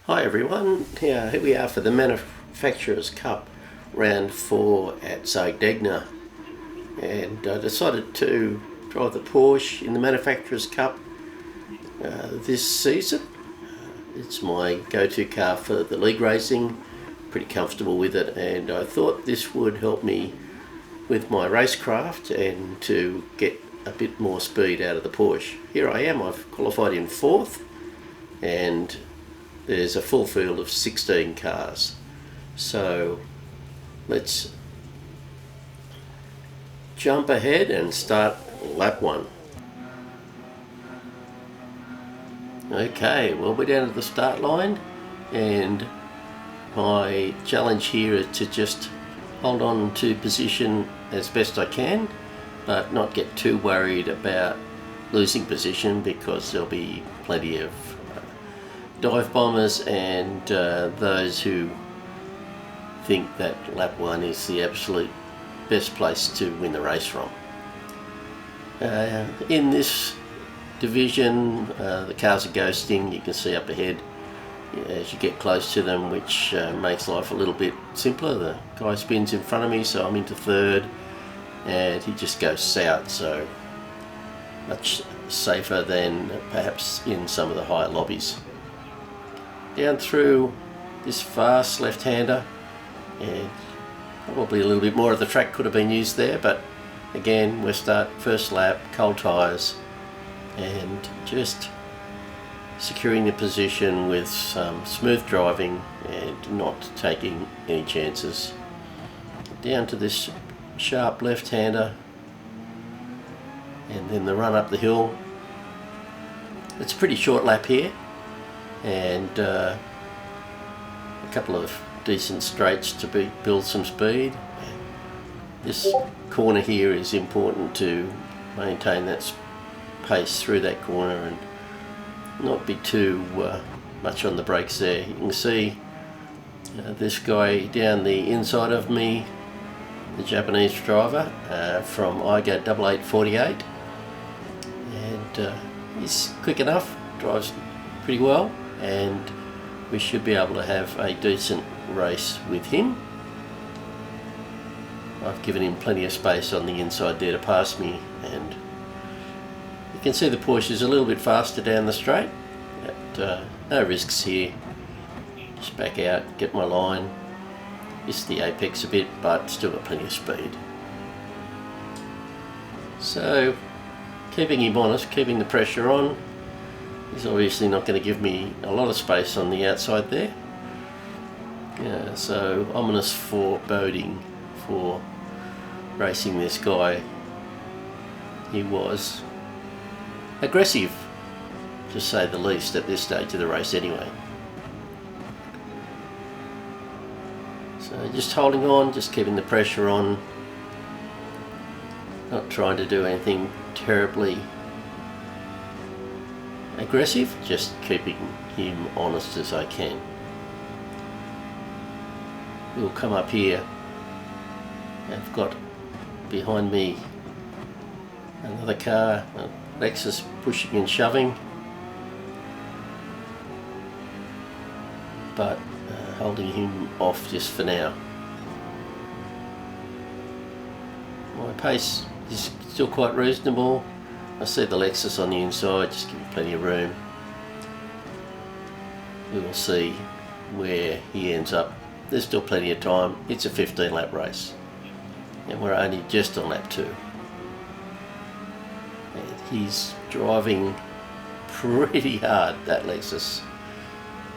Hi everyone, here we are for the Manufacturers Cup round 4 at Sardegna, and I decided to drive the Porsche in the Manufacturers Cup this season. It's my go-to car for the league racing, pretty comfortable with it, and I thought this would help me with my racecraft and to get a bit more speed out of the Porsche. Here I am, I've qualified in 4th, and there's a full field of 16 cars. So let's jump ahead and start lap 1. Okay, well, we're down at the start line, and my challenge here is to just hold on to position as best I can, but not get too worried about losing position, because there'll be plenty of dive bombers and those who think that lap 1 is the absolute best place to win the race from. In this division, the cars are ghosting. You can see up ahead as you get close to them, which makes life a little bit simpler. The guy spins in front of me, so I'm into 3rd, and he just goes south, so much safer than perhaps in some of the higher lobbies. Down through this fast left-hander, and probably a little bit more of the track could have been used there, but again, we'll start first lap, cold tyres, and just securing the position with some smooth driving and not taking any chances. Down to this sharp left-hander, and then the run up the hill. It's a pretty short lap here, and a couple of decent straights to build some speed. This corner here is important to maintain that pace through that corner and not be too much on the brakes there. You can see this guy down the inside of me, the Japanese driver from IGA 8848, and he's quick enough, drives pretty well, and we should be able to have a decent race with him. I've given him plenty of space on the inside there to pass me, and you can see the Porsche is a little bit faster down the straight, but no risks here. Just back out, get my line, miss the apex a bit, but still got plenty of speed. So keeping him honest, keeping the pressure on. He's obviously not going to give me a lot of space on the outside there. So ominous foreboding for racing this guy. He was aggressive, to say the least, at this stage of the race anyway. So just holding on, just keeping the pressure on, not trying to do anything terribly aggressive, just keeping him honest as I can. We'll come up here. I've got behind me another car, a Lexus, pushing and shoving, but holding him off just for now. My pace is still quite reasonable. I see the Lexus on the inside, just give me plenty of room. We will see where he ends up. There's still plenty of time. It's a 15 lap race, and we're only just on lap 2. And he's driving pretty hard, that Lexus.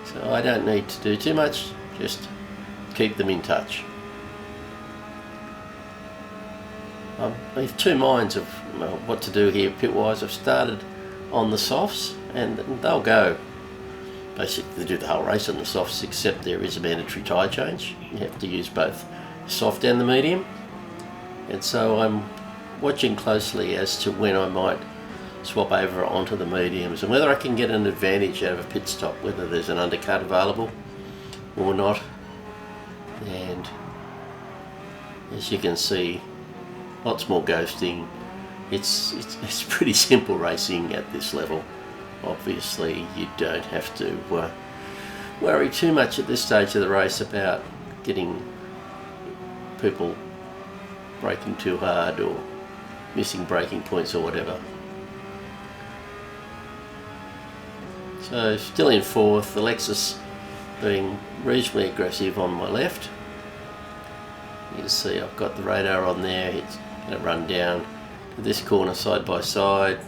So I don't need to do too much, just keep them in touch. I'm in two minds of what to do here pit-wise. I've started on the softs, and they'll go. Basically, they do the whole race on the softs, except there is a mandatory tyre change. You have to use both soft and the medium. And so I'm watching closely as to when I might swap over onto the mediums, and whether I can get an advantage out of a pit stop, whether there's an undercut available or not. And as you can see, lots more ghosting. It's pretty simple racing at this level. Obviously, you don't have to worry too much at this stage of the race about getting people braking too hard or missing braking points or whatever. So still in fourth, the Lexus being reasonably aggressive on my left. You can see I've got the radar on there. It's going to run down to this corner side by side,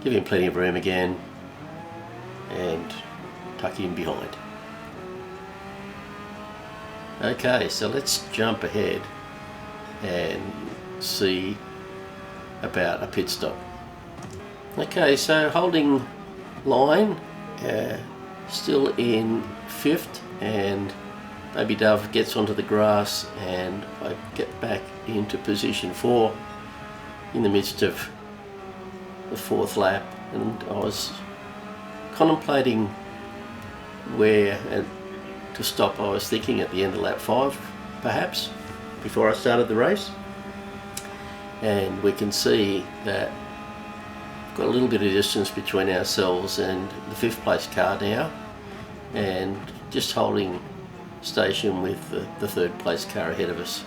give him plenty of room again and tuck in behind. Okay, so let's jump ahead and see about a pit stop. Okay, so holding line, still in fifth, and Baby Dove gets onto the grass and I get back into position 4 in the midst of the fourth lap, and I was contemplating where to stop. I was thinking at the end of lap 5 perhaps, before I started the race, and we can see that we've got a little bit of distance between ourselves and the 5th place car now, and just holding station with the 3rd place car ahead of us.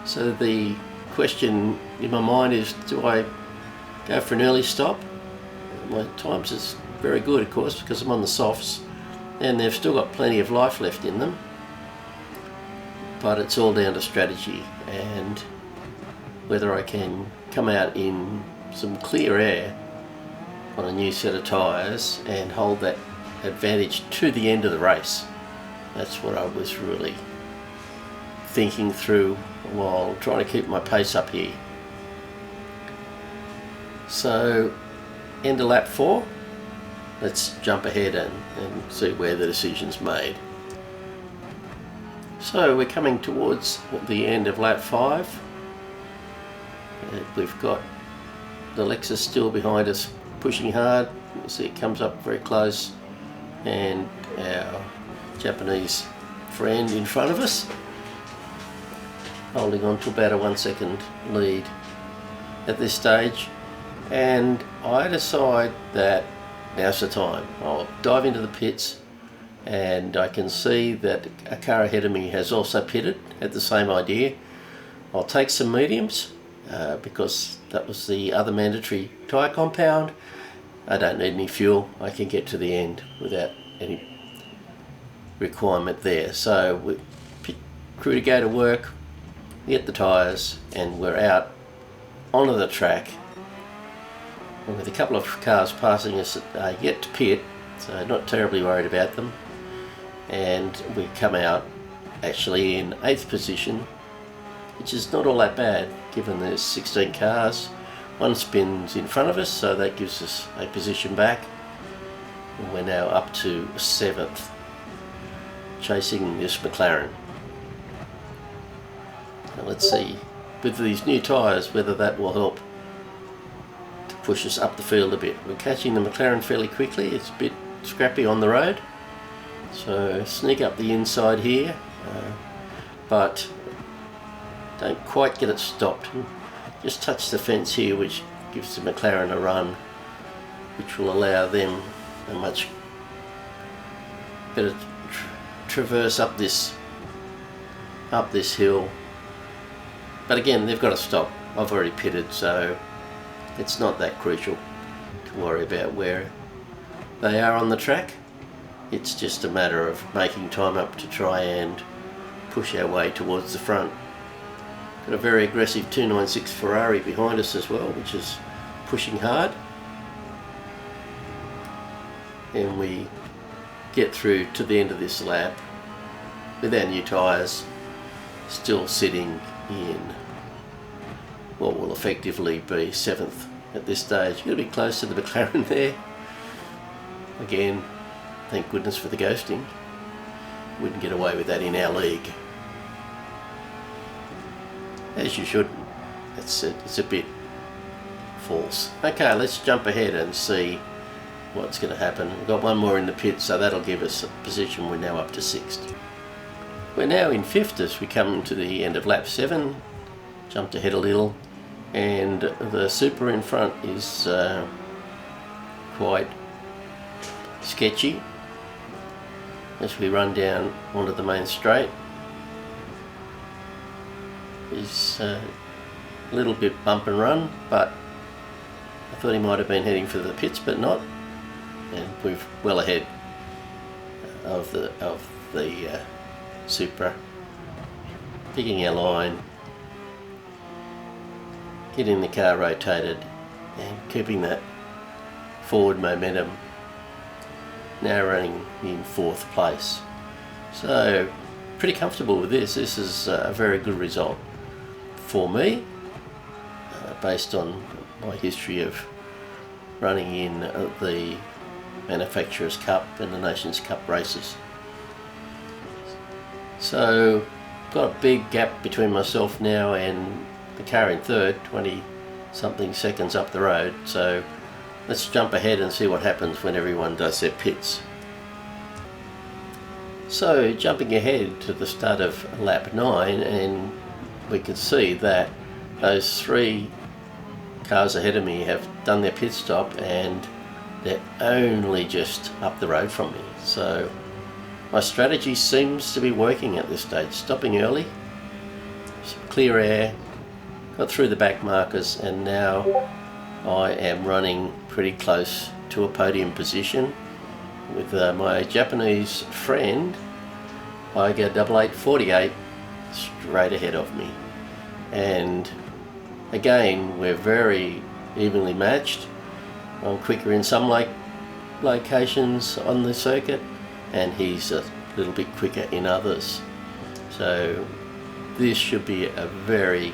So the question in my mind is, do I go for an early stop? My times is very good, of course, because I'm on the softs and they've still got plenty of life left in them, but it's all down to strategy and whether I can come out in some clear air on a new set of tyres and hold that advantage to the end of the race. That's what I was really thinking through while trying to keep my pace up here. So end of lap 4, let's jump ahead and see where the decision's made. So we're coming towards the end of lap 5. We've got the Lexus still behind us pushing hard. You see it comes up very close, and our Japanese friend in front of us holding on to about a 1 second lead at this stage, and I decide that now's the time. I'll dive into the pits, and I can see that a car ahead of me has also pitted, had the same idea. I'll take some mediums because that was the other mandatory tyre compound. I don't need any fuel, I can get to the end without any requirement there. So we crew to go to work, get the tyres, and we're out onto the track. And with a couple of cars passing us yet to pit, so not terribly worried about them. And we come out actually in 8th position, which is not all that bad given there's 16 cars. One spins in front of us, so that gives us a position back. And we're now up to 7th, chasing this McLaren. Now let's see, with these new tyres, whether that will help to push us up the field a bit. We're catching the McLaren fairly quickly. It's a bit scrappy on the road, so sneak up the inside here, but don't quite get it stopped. Just touch the fence here, which gives the McLaren a run, which will allow them a much better traverse up this hill. But again, they've got to stop. I've already pitted, so it's not that crucial to worry about where they are on the track. It's just a matter of making time up to try and push our way towards the front. Got a very aggressive 296 Ferrari behind us as well, which is pushing hard. And we get through to the end of this lap with our new tyres still sitting in what will effectively be 7th at this stage. Got to be close to the McLaren there. Again, thank goodness for the ghosting. Wouldn't get away with that in our league. As you should. It's a bit false. Okay, let's jump ahead and see what's going to happen. We've got one more in the pit, so that'll give us a position. We're now up to 6th. We're now in 5th as we come to the end of lap 7. Jumped ahead a little, and the Super in front is quite sketchy as we run down onto the main straight. It's a little bit bump and run, but I thought he might have been heading for the pits, but not, and we're well ahead of the Supra, picking our line, getting the car rotated and keeping that forward momentum, now running in 4th place. So pretty comfortable with this. This is a very good result for me, based on my history of running in the Manufacturers Cup and the Nations Cup races. So got a big gap between myself now and the car in 3rd, 20 something seconds up the road. So let's jump ahead and see what happens when everyone does their pits. So jumping ahead to the start of lap 9, and we can see that those 3 cars ahead of me have done their pit stop and they're only just up the road from me. So my strategy seems to be working at this stage. Stopping early, some clear air, got through the back markers, and now I am running pretty close to a podium position with my Japanese friend, Iga 8848, straight ahead of me. And again, we're very evenly matched. I'm quicker in some locations on the circuit, and he's a little bit quicker in others. So this should be a very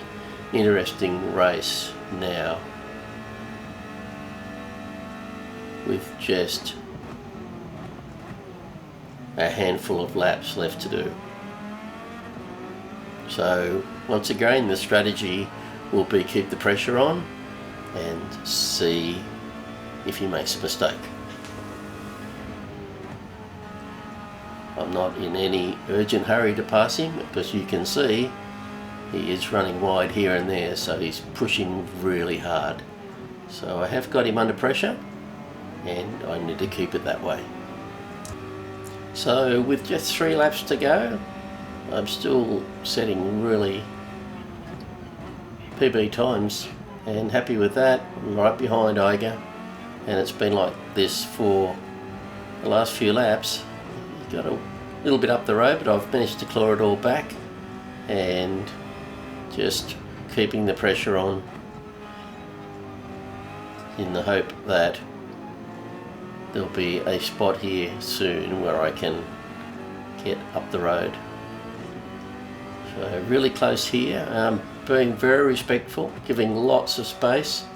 interesting race now, with just a handful of laps left to do. So once again, the strategy will be keep the pressure on and see if he makes a mistake. I'm not in any urgent hurry to pass him, because you can see he is running wide here and there, so he's pushing really hard. So I have got him under pressure, and I need to keep it that way. So with just 3 laps to go, I'm still setting really PB times, and happy with that. I'm right behind Iga, and it's been like this for the last few laps. Got a little bit up the road, but I've managed to claw it all back, and just keeping the pressure on in the hope that there'll be a spot here soon where I can get up the road. So really close here, being very respectful, giving lots of space,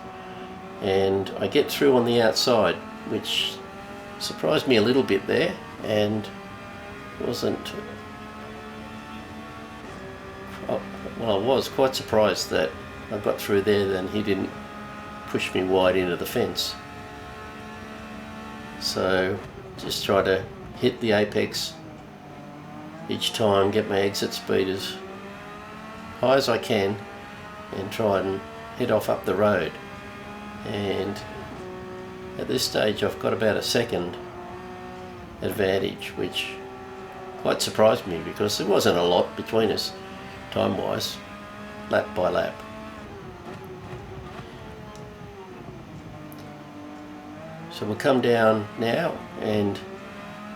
and I get through on the outside, which surprised me a little bit there, and wasn't, well, I was quite surprised that I got through there, then he didn't push me wide into the fence. So just try to hit the apex each time, get my exit speed as high as I can, and try and head off up the road. And at this stage I've got about a second advantage, which quite surprised me, because there wasn't a lot between us time wise, lap by lap. So we'll come down now and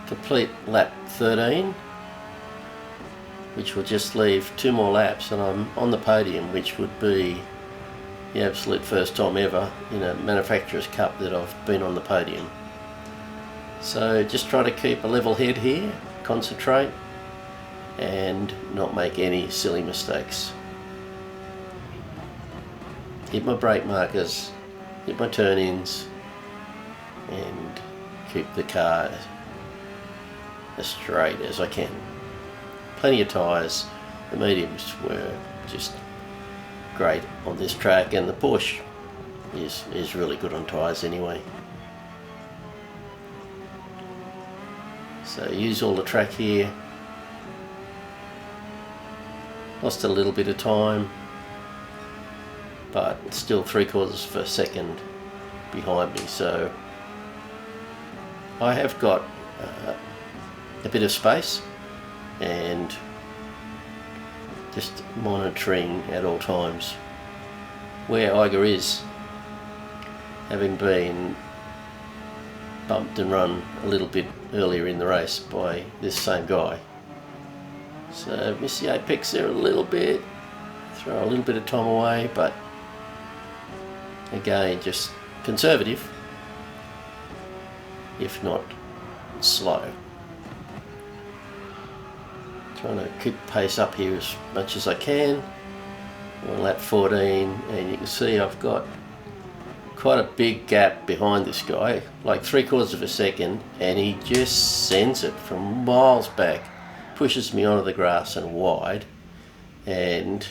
complete lap 13, which will just leave 2 more laps, and I'm on the podium, which would be the absolute first time ever in a Manufacturers Cup that I've been on the podium. So just try to keep a level head here, concentrate, and not make any silly mistakes. Hit my brake markers, hit my turn-ins, and keep the car as straight as I can. Plenty of tyres. The mediums were just great on this track, and the Porsche is really good on tyres anyway. So use all the track here. Lost a little bit of time, but still 3/4 of a second behind me, so I have got a bit of space and just monitoring at all times where Iger is, having been bumped and run a little bit earlier in the race by this same guy. So miss the apex there a little bit, throw a little bit of time away, but again just conservative, if not slow. Trying to keep pace up here as much as I can. We're on lap 14 and you can see I've got quite a big gap behind this guy, like 3/4 of a second, and he just sends it from miles back, pushes me onto the grass and wide, and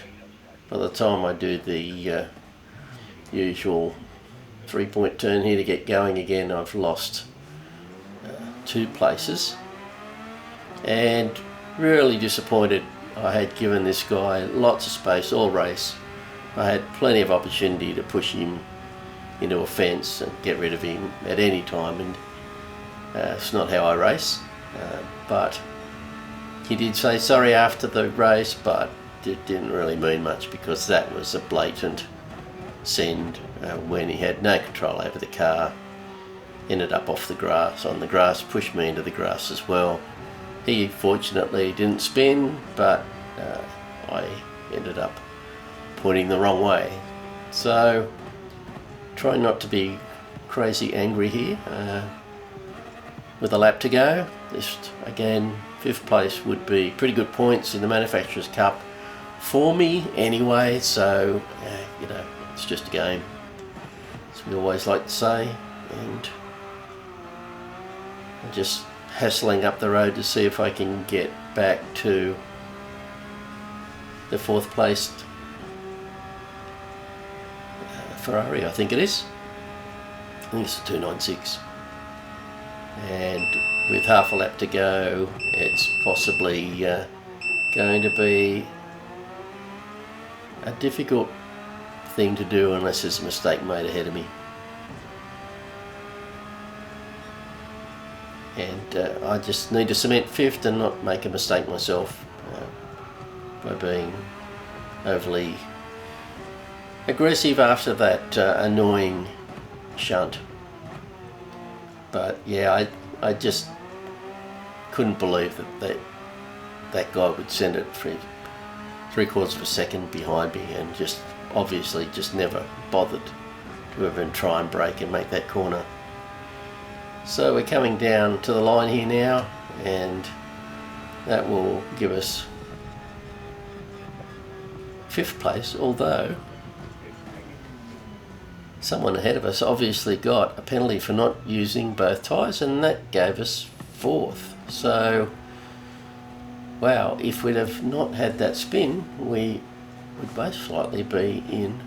by the time I do the usual 3-point turn here to get going again, I've lost 2 places, and really disappointed. I had given this guy lots of space all race. I had plenty of opportunity to push him into a fence and get rid of him at any time, and it's not how I race. But he did say sorry after the race, but it didn't really mean much because that was a blatant send when he had no control over the car. Ended up off the grass, on the grass, pushed me into the grass as well. He fortunately didn't spin, but I ended up pointing the wrong way. So try not to be crazy angry here. With a lap to go, just again 5th place would be pretty good points in the Manufacturers Cup for me anyway, so you know, it's just a game, as we always like to say, and I'm just hassling up the road to see if I can get back to the 4th placed Ferrari, I think it is. I think it's a 296, and with half a lap to go, it's possibly going to be a difficult thing to do unless there's a mistake made ahead of me. And I just need to cement 5th and not make a mistake myself by being overly aggressive after that annoying shunt. But yeah, I just couldn't believe that guy would send it for 3/4 of a second behind me, and just obviously just never bothered to even try and brake and make that corner. So we're coming down to the line here now, and that will give us 5th place, although someone ahead of us obviously got a penalty for not using both tyres, and that gave us 4th. So wow, if we'd have not had that spin, we would most likely be in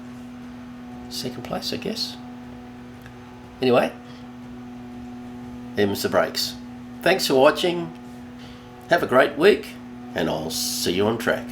2nd place, I guess. Anyway, them's the brakes. Thanks for watching, have a great week, and I'll see you on track.